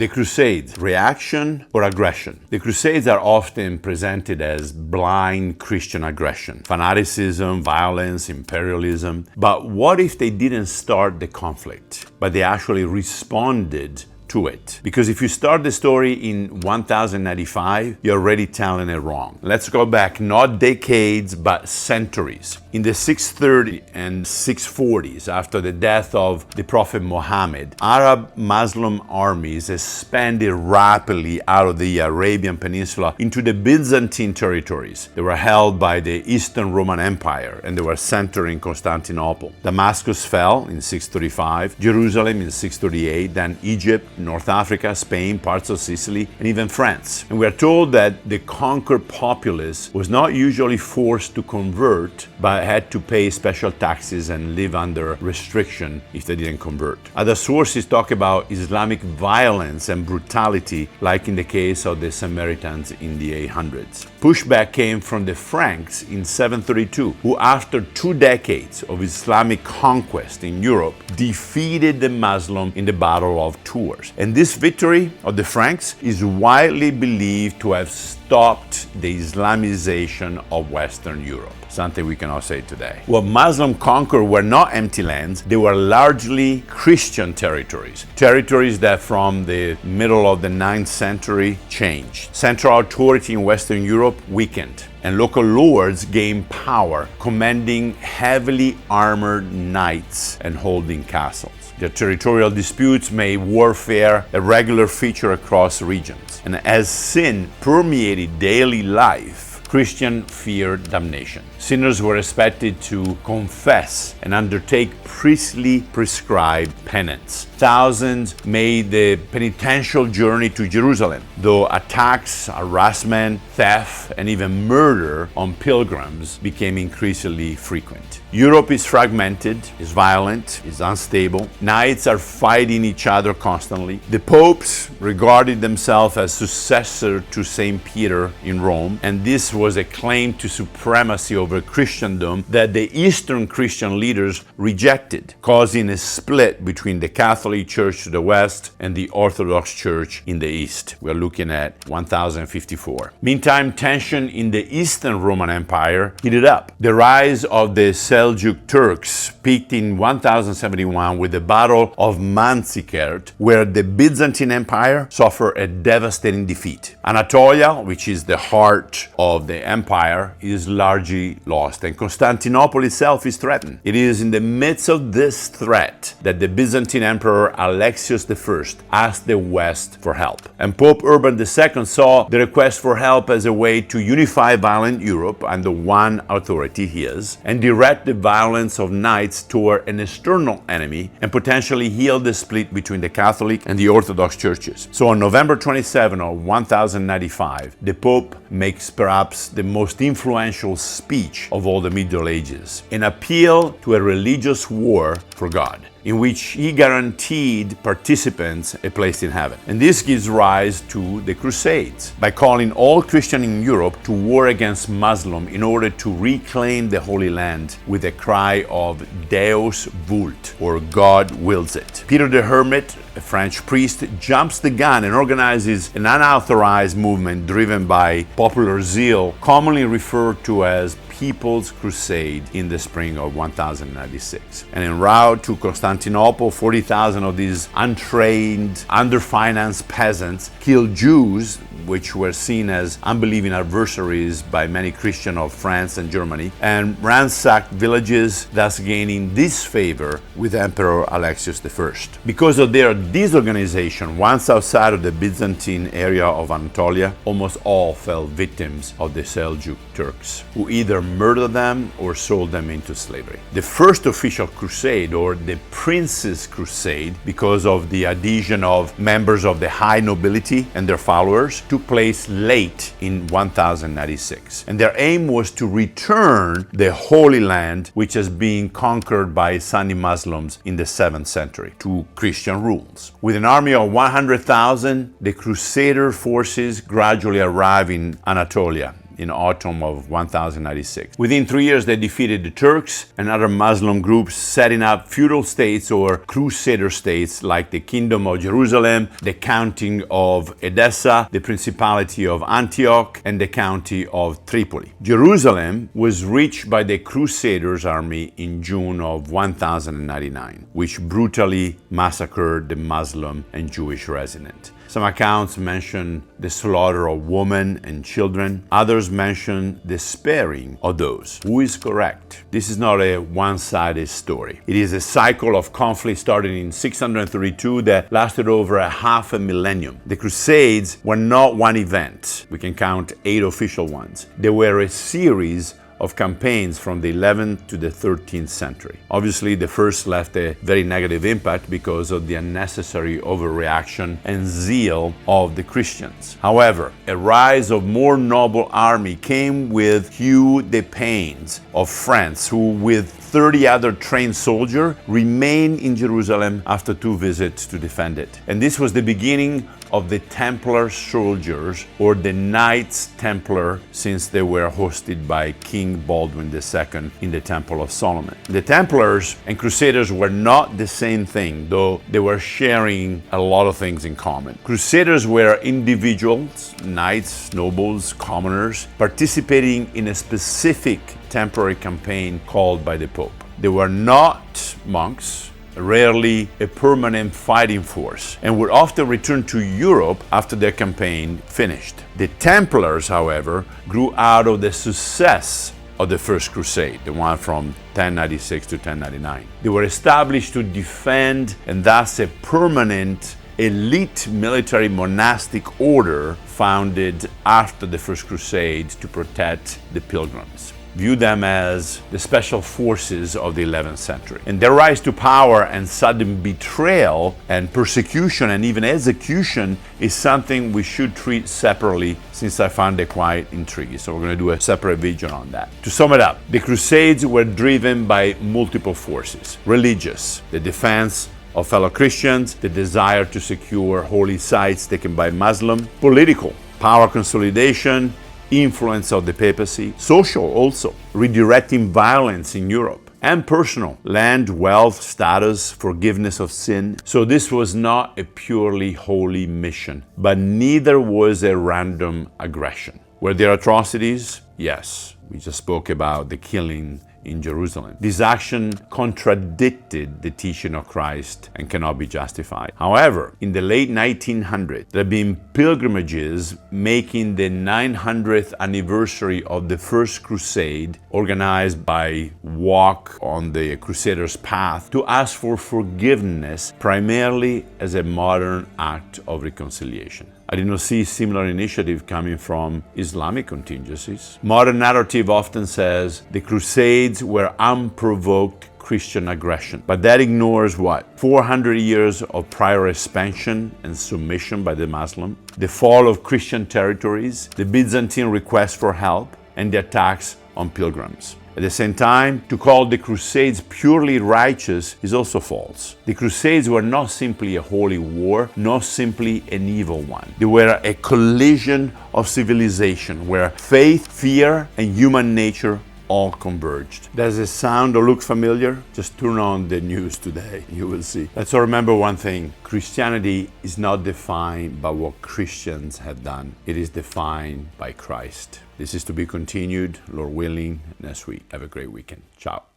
The Crusades, reaction or aggression? The Crusades are often presented as blind Christian aggression, fanaticism, violence, imperialism. But what if they didn't start the conflict, but they actually responded to it? Because if you start the story in 1095, you're already telling it wrong. Let's go back not decades, but centuries. In the 630 and 640s, after the death of the Prophet Muhammad, Arab Muslim armies expanded rapidly out of the Arabian Peninsula into the Byzantine territories. They were held by the Eastern Roman Empire, and they were centered in Constantinople. Damascus fell in 635, Jerusalem in 638, then Egypt, North Africa, Spain, parts of Sicily, and even France. And we are told that the conquered populace was not usually forced to convert, but had to pay special taxes and live under restriction if they didn't convert. Other sources talk about Islamic violence and brutality, like in the case of the Samaritans in the 800s. Pushback came from the Franks in 732, who after 2 decades of Islamic conquest in Europe, defeated the Muslim in the Battle of Tours. And this victory of the Franks is widely believed to have stopped the Islamization of Western Europe, something we cannot say today. What Muslim conquered were not empty lands, they were largely Christian territories. Territories that from the middle of the 9th century changed. Central authority in Western Europe weakened, and local lords gained power, commanding heavily armored knights and holding castles. Their territorial disputes made warfare a regular feature across regions. And as sin permeated daily life, Christians feared damnation. Sinners were expected to confess and undertake priestly prescribed penance. Thousands made the penitential journey to Jerusalem, though attacks, harassment, theft, and even murder on pilgrims became increasingly frequent. Europe is fragmented, is violent, is unstable. Knights are fighting each other constantly. The popes regarded themselves as successor to St. Peter in Rome, and this was a claim to supremacy over Christendom that the Eastern Christian leaders rejected, causing a split between the Catholic Church to the west and the Orthodox Church in the east. We are looking at 1054. Meantime, tension in the Eastern Roman Empire heated up. The rise of the Seljuk Turks peaked in 1071 with the Battle of Manzikert, where the Byzantine Empire suffered a devastating defeat. Anatolia, which is the heart of the empire, is largely lost, and Constantinople itself is threatened. It is in the midst of this threat that the Byzantine Emperor Alexios I asked the West for help. And Pope Urban II saw the request for help as a way to unify violent Europe under one authority, his, and direct the violence of knights toward an external enemy and potentially heal the split between the Catholic and the Orthodox churches. So on November 27 of 1095, the Pope makes perhaps the most influential speech of all the Middle Ages, an appeal to a religious war for God, in which he guaranteed participants a place in heaven. And this gives rise to the Crusades, by calling all Christians in Europe to war against Muslim in order to reclaim the Holy Land with a cry of Deus vult, or God wills it. Peter the Hermit, a French priest, jumps the gun and organizes an unauthorized movement driven by popular zeal, commonly referred to as People's Crusade, in the spring of 1096. And en route to Constantinople, 40,000 of these untrained, underfinanced peasants killed Jews, which were seen as unbelieving adversaries by many Christians of France and Germany, and ransacked villages, thus gaining disfavor with Emperor Alexios I. Because of their disorganization, once outside of the Byzantine area of Anatolia, almost all fell victims of the Seljuk Turks, who either murdered them or sold them into slavery. The first official crusade, or the Prince's Crusade, because of the adhesion of members of the high nobility and their followers, took place late in 1096. And their aim was to return the Holy Land, which has been conquered by Sunni Muslims in the 7th century, to Christian rules. With an army of 100,000, the Crusader forces gradually arrive in Anatolia, in autumn of 1096. Within 3 years, they defeated the Turks and other Muslim groups, setting up feudal states or crusader states like the Kingdom of Jerusalem, the County of Edessa, the Principality of Antioch, and the County of Tripoli. Jerusalem was reached by the Crusaders' army in June of 1099, which brutally massacred the Muslim and Jewish residents. Some accounts mention the slaughter of women and children. Others mention the sparing of those. Who is correct? This is not a one-sided story. It is a cycle of conflict starting in 632 that lasted over a half a millennium. The Crusades were not one event. We can count 8 official ones. They were a series of campaigns from the 11th to the 13th century. Obviously, the first left a very negative impact because of the unnecessary overreaction and zeal of the Christians. However, a rise of more noble army came with Hugh the Paynes of France, who with 30 other trained soldiers remained in Jerusalem after 2 visits to defend it. And this was the beginning of the Templar soldiers, or the Knights Templar, since they were hosted by King Baldwin II in the Temple of Solomon. The Templars and Crusaders were not the same thing, though they were sharing a lot of things in common. Crusaders were individuals, knights, nobles, commoners, participating in a specific temporary campaign called by the Pope. They were not monks, rarely a permanent fighting force, and would often return to Europe after their campaign finished. The Templars, however, grew out of the success of the First Crusade, the one from 1096 to 1099. They were established to defend, and thus a permanent elite military monastic order founded after the First Crusade to protect the pilgrims. View them as the special forces of the 11th century. And their rise to power and sudden betrayal and persecution and even execution is something we should treat separately, since I found it quite intriguing. So we're going to do a separate video on that. To sum it up, the Crusades were driven by multiple forces: religious, the defense of fellow Christians, the desire to secure holy sites taken by Muslims; political, power consolidation, influence of the papacy; social also, redirecting violence in Europe; and personal, land, wealth, status, forgiveness of sin. So this was not a purely holy mission, but neither was a random aggression. Were there atrocities? Yes. We just spoke about the killing in Jerusalem. This action contradicted the teaching of Christ and cannot be justified. However, in the late 1900s, there have been pilgrimages making the 900th anniversary of the First Crusade, organized by Walk on the Crusaders' Path, to ask for forgiveness, primarily as a modern act of reconciliation. I did not see similar initiative coming from Islamic contingencies. Modern narrative often says the Crusades were unprovoked Christian aggression, but that ignores what? 400 years of prior expansion and submission by the Muslim, the fall of Christian territories, the Byzantine request for help, and the attacks on pilgrims. At the same time, to call the Crusades purely righteous is also false. The Crusades were not simply a holy war, nor simply an evil one. They were a collision of civilization where faith, fear, and human nature all converged. Does it sound or look familiar? Just turn on the news today, you will see. Let's all remember one thing: Christianity is not defined by what Christians have done. It is defined by Christ. This is to be continued, Lord willing, next week. Have a great weekend. Ciao.